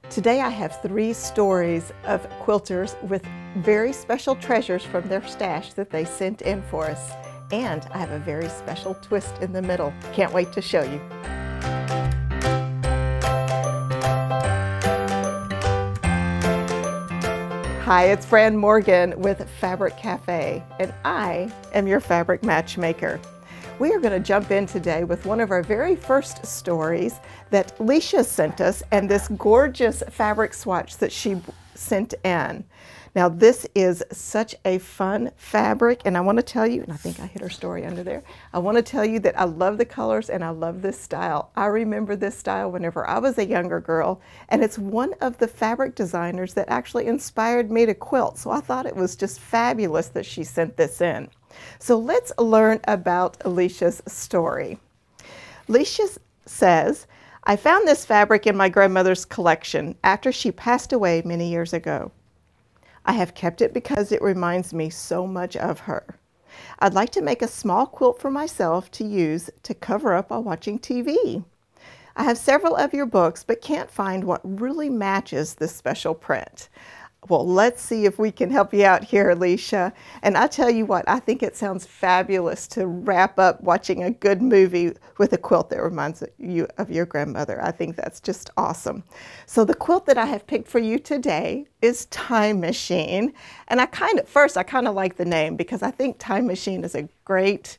Today I have 3 stories of quilters with very special treasures from their stash that they sent in for us. And I have a very special twist in the middle. Can't wait to show you. Hi, it's Fran Morgan with Fabric Cafe, and I am your fabric matchmaker. We are going to jump in today with one of our very first stories that Leesha sent us, and this gorgeous fabric swatch that she sent in. Now this is such a fun fabric, and I want to tell you, and I think I hit her story under there, I want to tell you that I love the colors and I love this style. I remember this style whenever I was a younger girl, and it's one of the fabric designers that actually inspired me to quilt, so I thought it was just fabulous that she sent this in. So let's learn about Leesha's story. Leesha says, I found this fabric in my grandmother's collection after she passed away many years ago. I have kept it because it reminds me so much of her. I'd like to make a small quilt for myself to use to cover up while watching TV. I have several of your books, but can't find what really matches this special print. Well, let's see if we can help you out here, Leesha. And I tell you what, I think it sounds fabulous to wrap up watching a good movie with a quilt that reminds you of your grandmother. I think that's just awesome. So the quilt that I have picked for you today is Time Machine. And first I kind of like the name because I think Time Machine is a great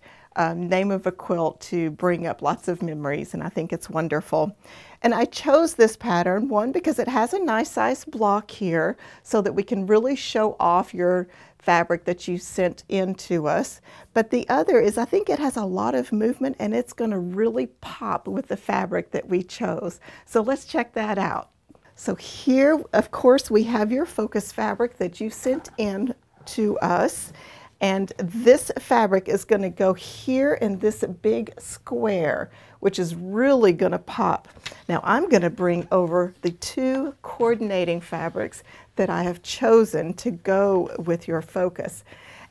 name of a quilt to bring up lots of memories, and I think it's wonderful. And I chose this pattern, one, because it has a nice size block here so that we can really show off your fabric that you sent in to us. But the other is I think it has a lot of movement and it's going to really pop with the fabric that we chose. So let's check that out. So here, of course, we have your focus fabric that you sent in to us. And this fabric is going to go here in this big square, which is really going to pop. Now I'm going to bring over the 2 coordinating fabrics that I have chosen to go with your focus.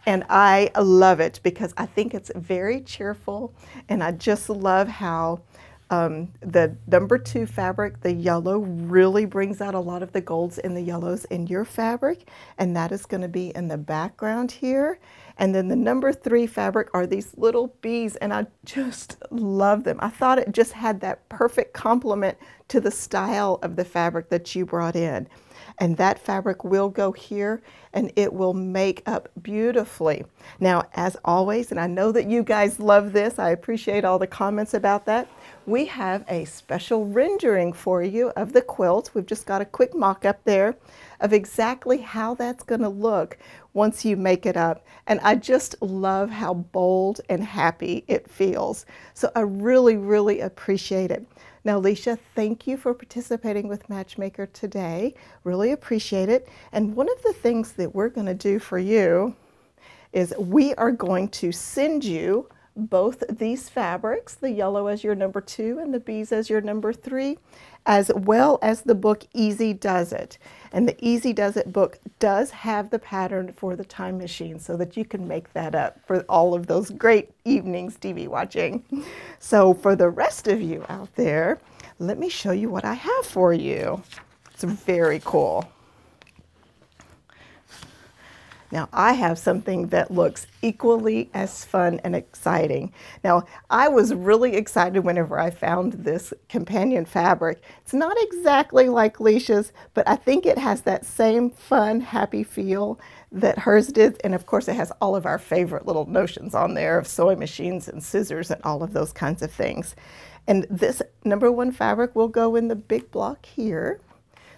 And I love it because I think it's very cheerful, and I just love how the number 2 fabric, the yellow, really brings out a lot of the golds and the yellows in your fabric, and that is going to be in the background here. And then the number 3 fabric are these little bees, and I just love them. I thought it just had that perfect complement to the style of the fabric that you brought in. And that fabric will go here and it will make up beautifully. Now, as always, and I know that you guys love this, I appreciate all the comments about that, we have a special rendering for you of the quilt. We've just got a quick mock-up there of exactly how that's going to look once you make it up. And I just love how bold and happy it feels. So I really, really appreciate it. Now, Leesha, thank you for participating with Matchmaker today. Really appreciate it. And one of the things that we're going to do for you is we are going to send you both these fabrics, the yellow as your number 2 and the bees as your number 3, as well as the book Easy Does It. And the Easy Does It book does have the pattern for the Time Machine so that you can make that up for all of those great evenings TV watching. So for the rest of you out there, let me show you what I have for you. It's very cool. Now I have something that looks equally as fun and exciting. Now I was really excited whenever I found this companion fabric. It's not exactly like Leesha's, but I think it has that same fun, happy feel that hers did. And of course it has all of our favorite little notions on there of sewing machines and scissors and all of those kinds of things. And this number 1 fabric will go in the big block here.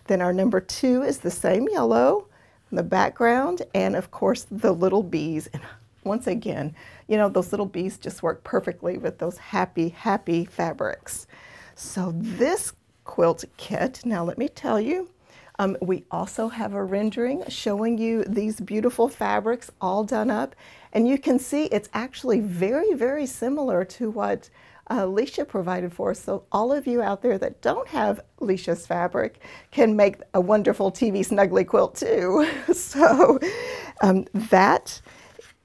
Then our number 2 is the same yellow, the background, and of course the little bees. And once again, you know, those little bees just work perfectly with those happy, happy fabrics. So this quilt kit, now let me tell you, we also have a rendering showing you these beautiful fabrics all done up. And you can see it's actually very, very similar to what Leesha provided for us. So all of you out there that don't have Leesha's fabric can make a wonderful TV snuggly quilt too. So that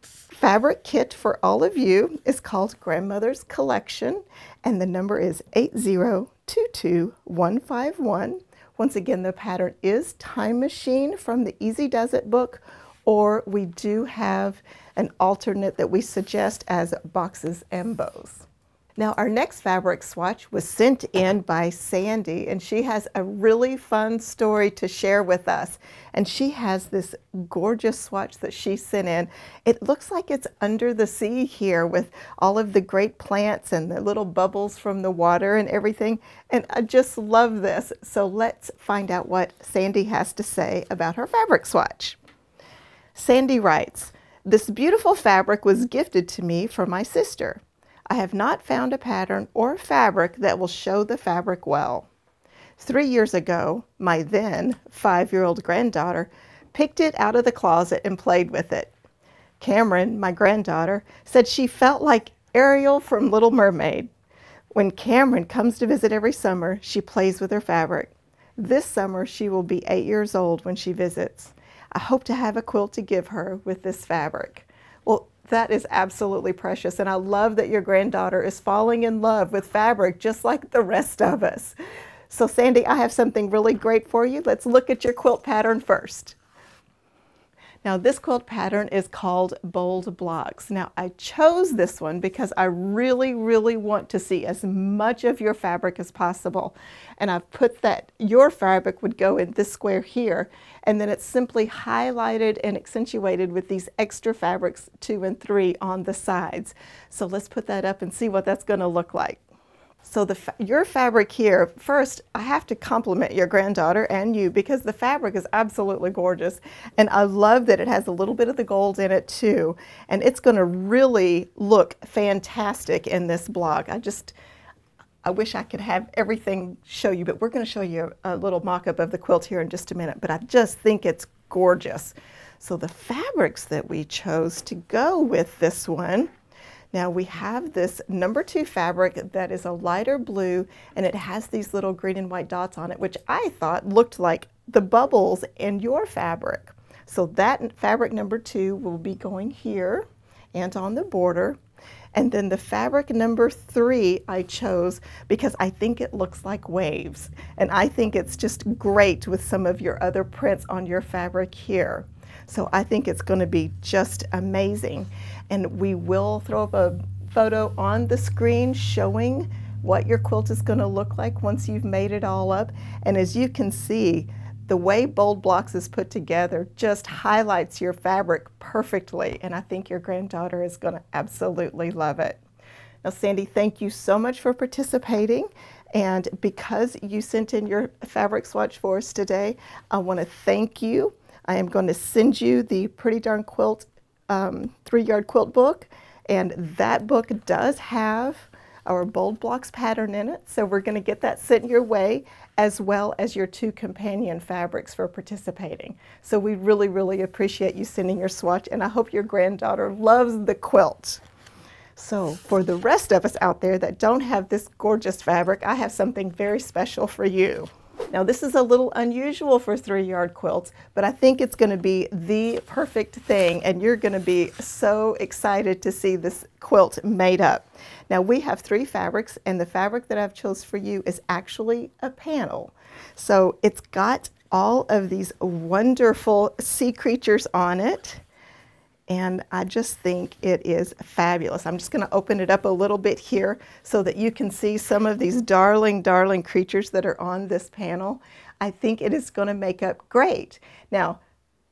fabric kit for all of you is called Grandmother's Collection, and the number is 8022151. Once again, the pattern is Time Machine from the Easy Does It book, or we do have an alternate that we suggest as Boxes and Bows. Now, our next fabric swatch was sent in by Sandy, and she has a really fun story to share with us. And she has this gorgeous swatch that she sent in. It looks like it's under the sea here with all of the great plants and the little bubbles from the water and everything. And I just love this. So let's find out what Sandy has to say about her fabric swatch. Sandy writes, "This beautiful fabric was gifted to me from my sister. I have not found a pattern or fabric that will show the fabric well. 3 years ago, my then 5-year-old granddaughter picked it out of the closet and played with it. Camryn, my granddaughter, said she felt like Ariel from Little Mermaid. When Camryn comes to visit every summer, she plays with her fabric. This summer, she will be 8 years old when she visits. I hope to have a quilt to give her with this fabric." Well, that is absolutely precious, and I love that your granddaughter is falling in love with fabric just like the rest of us. So Sandy, I have something really great for you. Let's look at your quilt pattern first. Now, this quilt pattern is called Bold Blocks. Now, I chose this one because I really, really want to see as much of your fabric as possible. And I've put that your fabric would go in this square here, and then it's simply highlighted and accentuated with these extra fabrics 2 and 3 on the sides. So let's put that up and see what that's going to look like. So your fabric here, first, I have to compliment your granddaughter and you because the fabric is absolutely gorgeous. And I love that it has a little bit of the gold in it too. And it's going to really look fantastic in this blog. I wish I could have everything show you, but we're going to show you a little mock-up of the quilt here in just a minute. But I just think it's gorgeous. So the fabrics that we chose to go with this one, now we have this number 2 fabric that is a lighter blue, and it has these little green and white dots on it, which I thought looked like the bubbles in your fabric. So that fabric number 2 will be going here and on the border. And then the fabric number 3 I chose because I think it looks like waves. And I think it's just great with some of your other prints on your fabric here. So I think it's going to be just amazing. And we will throw up a photo on the screen showing what your quilt is going to look like once you've made it all up. And as you can see, the way Bold Blocks is put together just highlights your fabric perfectly. And I think your granddaughter is going to absolutely love it. Now, Sandy, thank you so much for participating. And because you sent in your fabric swatch for us today, I want to thank you. I am going to send you the Pretty Darn Quilt 3-yard quilt book, and that book does have our Bold Blocks pattern in it, so we're going to get that sent your way, as well as your 2 companion fabrics for participating. So we really, really appreciate you sending your swatch, and I hope your granddaughter loves the quilt. So for the rest of us out there that don't have this gorgeous fabric, I have something very special for you. Now, this is a little unusual for 3-yard quilts, but I think it's going to be the perfect thing, and you're going to be so excited to see this quilt made up. Now, we have 3 fabrics, and the fabric that I've chose for you is actually a panel. So it's got all of these wonderful sea creatures on it, and I just think it is fabulous. I'm just going to open it up a little bit here so that you can see some of these darling, darling creatures that are on this panel. I think it is going to make up great. Now,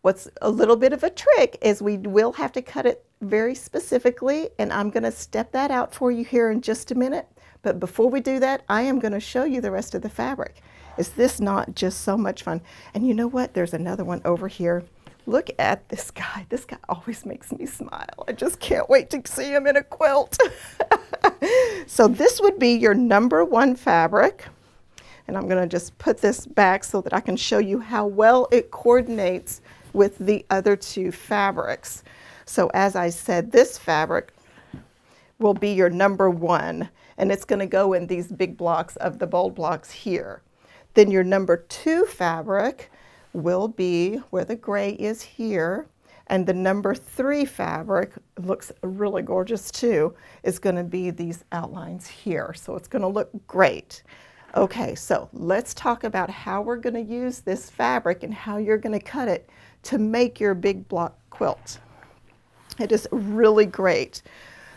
what's a little bit of a trick is we will have to cut it very specifically, and I'm going to step that out for you here in just a minute. But before we do that, I am going to show you the rest of the fabric. Is this not just so much fun? And you know what? There's another one over here. Look at this guy. This guy always makes me smile. I just can't wait to see him in a quilt. So this would be your number 1 fabric. And I'm going to just put this back so that I can show you how well it coordinates with the other 2 fabrics. So as I said, this fabric will be your number 1. And it's going to go in these big blocks of the Bold Blocks here. Then your number 2 fabric will be where the gray is here, and the number 3 fabric looks really gorgeous too, is going to be these outlines here. So it's going to look great. Okay, so let's talk about how we're going to use this fabric and how you're going to cut it to make your big block quilt. It is really great.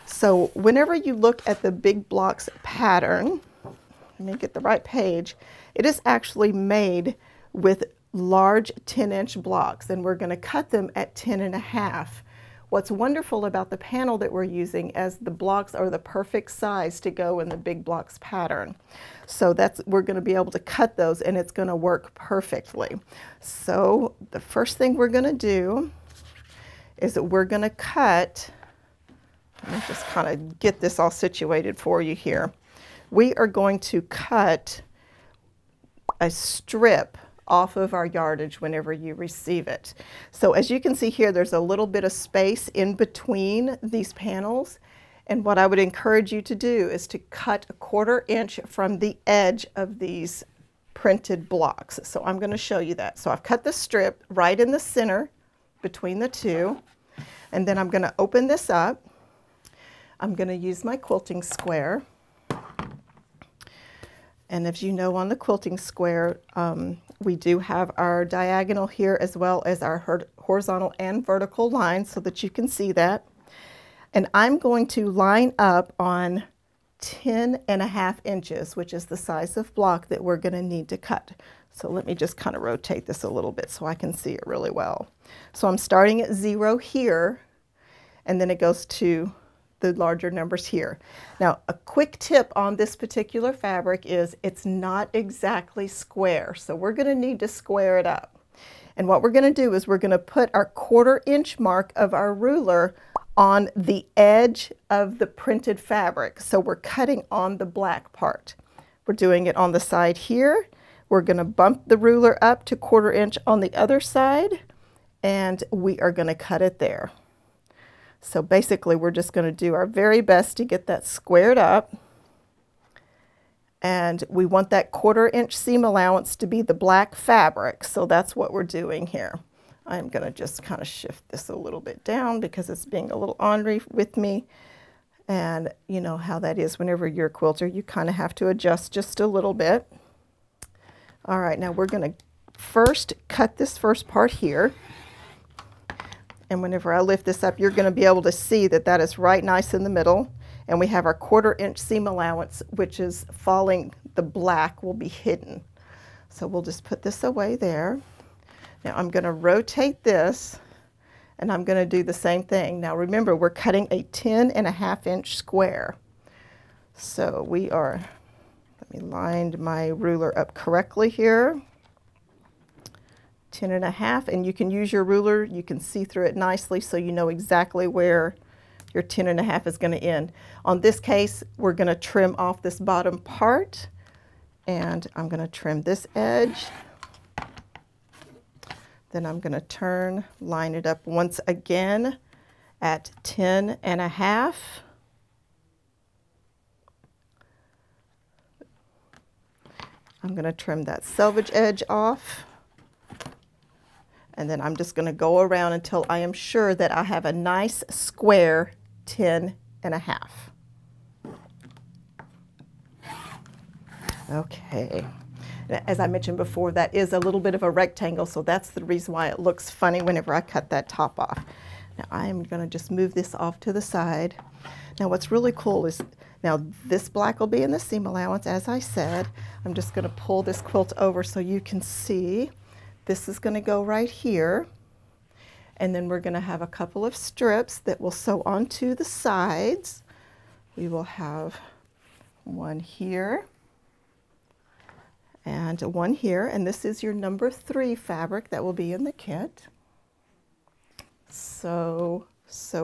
So whenever you look at the big blocks pattern, let me get the right page, it is actually made with large 10-inch blocks, and we're going to cut them at 10.5. What's wonderful about the panel that we're using is the blocks are the perfect size to go in the big blocks pattern. So we're going to be able to cut those, and it's going to work perfectly. So the first thing we're going to do is that we're going to cut, let me just kind of get this all situated for you here. We are going to cut a strip off of our yardage whenever you receive it. So as you can see here, there's a little bit of space in between these panels, and what I would encourage you to do is to cut 1/4 inch from the edge of these printed blocks. So I'm going to show you that. So I've cut the strip right in the center between the two, and then I'm going to open this up. I'm going to use my quilting square. And as you know, on the quilting square, we do have our diagonal here as well as our horizontal and vertical lines so that you can see that. And I'm going to line up on 10.5 inches, which is the size of block that we're going to need to cut. So let me just kind of rotate this a little bit so I can see it really well. So I'm starting at 0 here, and then it goes to the larger numbers here. Now, a quick tip on this particular fabric is it's not exactly square, so we're going to need to square it up. And what we're going to do is we're going to put our 1/4 inch mark of our ruler on the edge of the printed fabric. So we're cutting on the black part. We're doing it on the side here. We're going to bump the ruler up to 1/4 inch on the other side, and we are going to cut it there. So basically, we're just going to do our very best to get that squared up. And we want that 1/4 inch seam allowance to be the black fabric. So that's what we're doing here. I'm going to just kind of shift this a little bit down because it's being a little ornery with me. And you know how that is whenever you're a quilter. You kind of have to adjust just a little bit. All right, now we're going to first cut this first part here. And whenever I lift this up, you're going to be able to see that that is right nice in the middle. And we have our 1/4 inch seam allowance, which is falling, the black will be hidden. So we'll just put this away there. Now I'm going to rotate this, and I'm going to do the same thing. Now remember, we're cutting a 10.5 inch square. So we are, let me line my ruler up correctly here. 10.5, and you can use your ruler, you can see through it nicely so you know exactly where your 10.5 is going to end. On this case, we're going to trim off this bottom part, and I'm going to trim this edge. Then I'm going to line it up once again at 10.5. I'm going to trim that selvage edge off. And then I'm just going to go around until I am sure that I have a nice square 10.5. Okay. As I mentioned before, that is a little bit of a rectangle, so that's the reason why it looks funny whenever I cut that top off. Now I am going to just move this off to the side. Now what's really cool is, now this black will be in the seam allowance, as I said. I'm just going to pull this quilt over so you can see. This is going to go right here, and then we're going to have a couple of strips that will sew onto the sides. We will have one here and one here, and this is your number 3 fabric that will be in the kit. So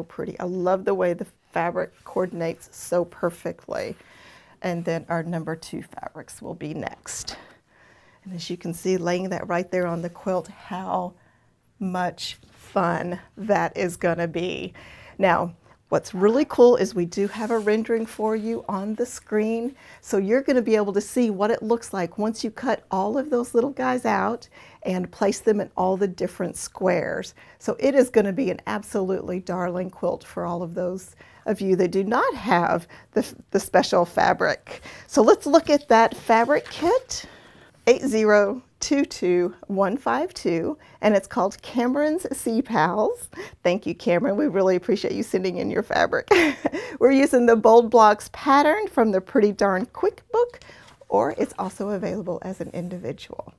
pretty. I love the way the fabric coordinates so perfectly. And then our number 2 fabrics will be next. And as you can see, laying that right there on the quilt, how much fun that is going to be. Now, What's really cool is we do have a rendering for you on the screen, so you're going to be able to see what it looks like once you cut all of those little guys out and place them in all the different squares. So it is going to be an absolutely darling quilt for all of those of you that do not have the special fabric. So let's look at that fabric kit. 8022152, and it's called Camryn's Sea Pals. Thank you, Camryn. We really appreciate you sending in your fabric. We're using the Bold Blocks pattern from the Pretty Darn Quick book, or it's also available as an individual.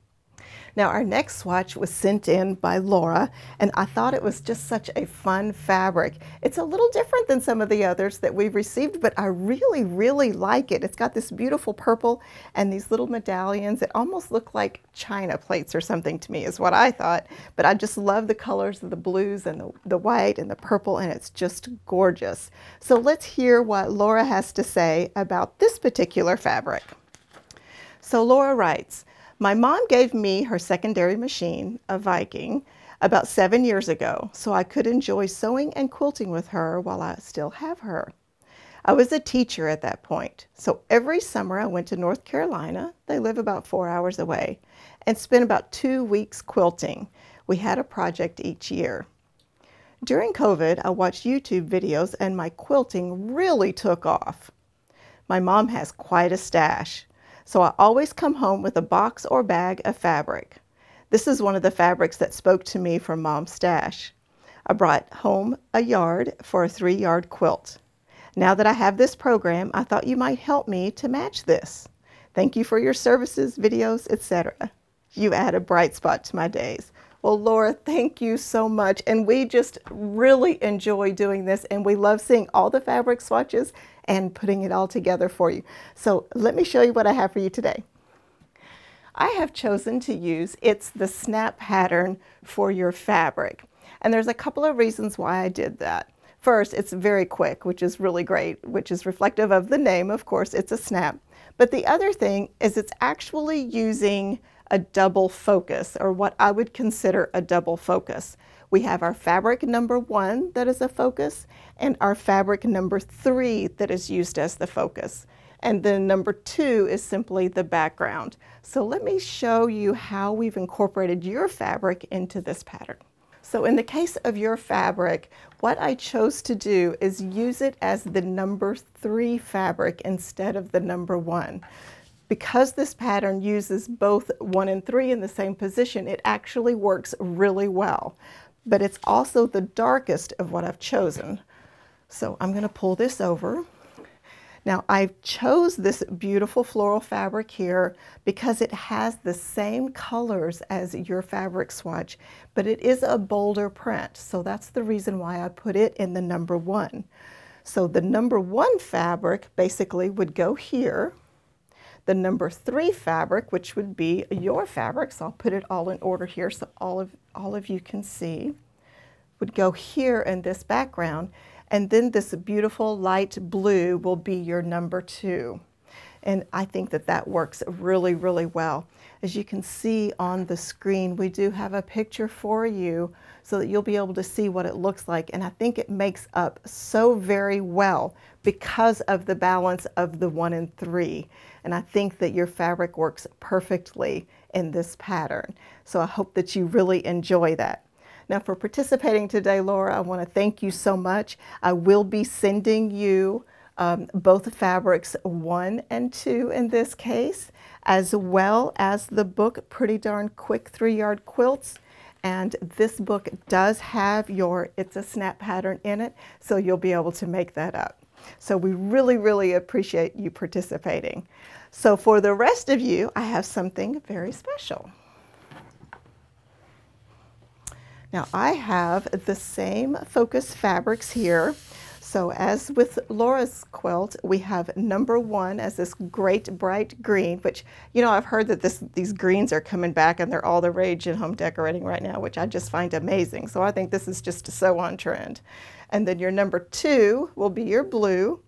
Now, our next swatch was sent in by Laura, and I thought it was just such a fun fabric. It's a little different than some of the others that we've received, but I really, really like it. It's got this beautiful purple and these little medallions that almost look like china plates or something to me, is what I thought. But I just love the colors of the blues and the white and the purple, and it's just gorgeous. So let's hear what Laura has to say about this particular fabric. So Laura writes, "My mom gave me her secondary machine, a Viking, about 7 years ago, so I could enjoy sewing and quilting with her while I still have her. I was a teacher at that point, so every summer I went to North Carolina, they live about 4 hours away, and spent about 2 weeks quilting. We had a project each year. During COVID, I watched YouTube videos and my quilting really took off. My mom has quite a stash, so I always come home with a box or bag of fabric. This is one of the fabrics that spoke to me from Mom's stash. I brought home a yard for a 3-yard quilt. Now that I have this program, I thought you might help me to match this. Thank you for your services, videos, etc. You add a bright spot to my days." Well, Laura, thank you so much. And we just really enjoy doing this, and we love seeing all the fabric swatches and putting it all together for you. So let me show you what I have for you today. I have chosen to use It's the Snap pattern for your fabric. And there's a couple of reasons why I did that. First, it's very quick, which is really great, which is reflective of the name, of course, it's a snap. But the other thing is it's actually using a double focus, or what I would consider a double focus. We have our fabric number 1 that is a focus, and our fabric number 3 that is used as the focus. And then number 2 is simply the background. So let me show you how we've incorporated your fabric into this pattern. So in the case of your fabric, what I chose to do is use it as the number 3 fabric instead of the number 1. Because this pattern uses both 1 and 3 in the same position, it actually works really well. But it's also the darkest of what I've chosen. So I'm going to pull this over. Now I chose this beautiful floral fabric here because it has the same colors as your fabric swatch, but it is a bolder print. So that's the reason why I put it in the number 1. So the number 1 fabric basically would go here. The number 3 fabric, which would be your fabric, so I'll put it all in order here so all of you can see, would go here in this background, and then this beautiful light blue will be your number 2. And I think that that works really, really well. As you can see on the screen, we do have a picture for you so that you'll be able to see what it looks like. And I think it makes up so very well because of the balance of the 1 and 3. And I think that your fabric works perfectly in this pattern. So I hope that you really enjoy that. Now for participating today, Laura, I want to thank you so much. I will be sending you both fabrics 1 and 2 in this case, as well as the book Pretty Darn Quick 3-Yard Quilts. And this book does have your It's a Snap pattern in it, so you'll be able to make that up. So we really, really appreciate you participating. So for the rest of you, I have something very special. Now I have the same focus fabrics here. So as with Laura's quilt, we have number 1 as this great bright green, which, you know, I've heard that these greens are coming back and they're all the rage in home decorating right now, which I just find amazing. So I think this is just so on trend. And then your number 2 will be your blue.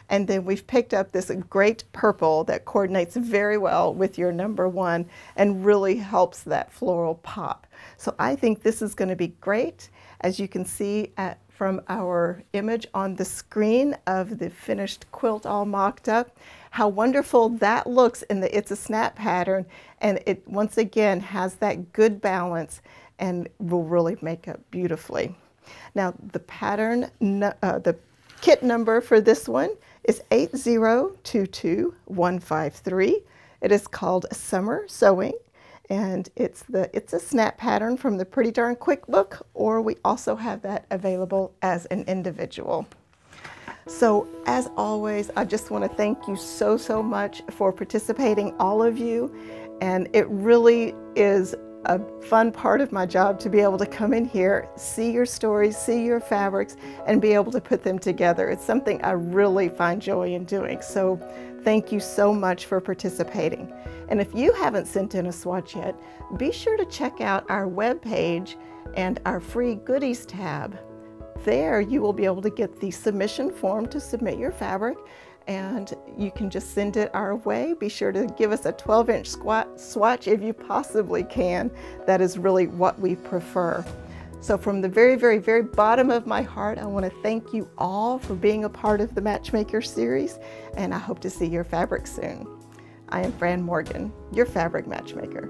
And then we've picked up this great purple that coordinates very well with your number 1 and really helps that floral pop. So I think this is going to be great. As you can see from our image on the screen of the finished quilt all mocked up, how wonderful that looks in the It's a Snap pattern, and it once again has that good balance and will really make up beautifully. Now the pattern, the kit number for this one is 8022153. It is called Summer Sewing, and it's a Snap pattern from the Pretty Darn Quick book, or we also have that available as an individual. So as always, I just want to thank you so much for participating, all of you, and it really is a fun part of my job to be able to come in here, see your stories, see your fabrics, and be able to put them together. It's something I really find joy in doing. So thank you so much for participating. And if you haven't sent in a swatch yet, be sure to check out our webpage and our free goodies tab. There you will be able to get the submission form to submit your fabric, and you can just send it our way. Be sure to give us a 12-inch swatch if you possibly can. That is really what we prefer. So from the very bottom of my heart, I want to thank you all for being a part of the Matchmaker series, and I hope to see your fabric soon. I am Fran Morgan, your fabric matchmaker.